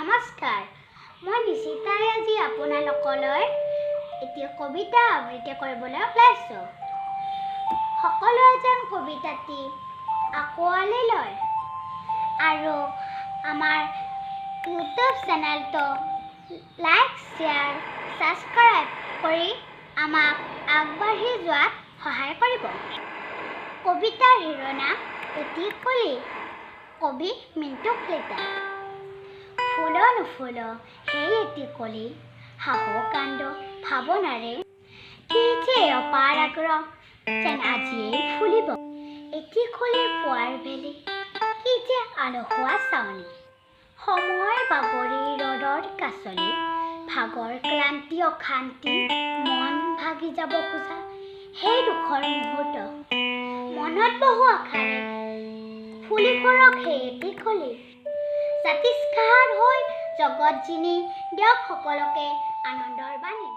নমস্কাৰ, মই নিশিতাই আজি আপোনালোকলৈ এটি কবিতা আবৃত্তি কৰিবলৈ ওলাইছোঁ। সকলোৱে যেন কবিতাটি আঁকোৱালি লয় আৰু আমাৰ ইউটিউব চেনেলটো লাইক, শ্বেয়াৰ, ছাবস্ক্ৰাইব কৰি আমাক আগবাঢ়ি যোৱাত সহায় কৰিব। কবিতাৰ শিৰোনাম এটি কলি। কবি মিণ্টু কলিতা। ফুল নুফুল সেই এটি কলি, হাঁহ কাণ্ড ভাৱনাৰে কি যে অপাৰ আগ্ৰহ যেন আজিয়েই ফুলিব। এটি কলিৰ পুৱাৰ বেলি কি যে আলসুৱা চাৱনি, সময় বাগৰি ৰ'দৰ কাচলি, ভাগৰ ক্লান্তি অশান্তি, মন ভাগি যাব খোজা সেই দুখৰ মুহূৰ্ত, মনত বহু আশাৰে ফুলি পৰক সেই এটি কলি। জাতিষ্কাৰ হৈ জগত জিনি দিয়ক সকলোকে আনন্দৰ বাণী।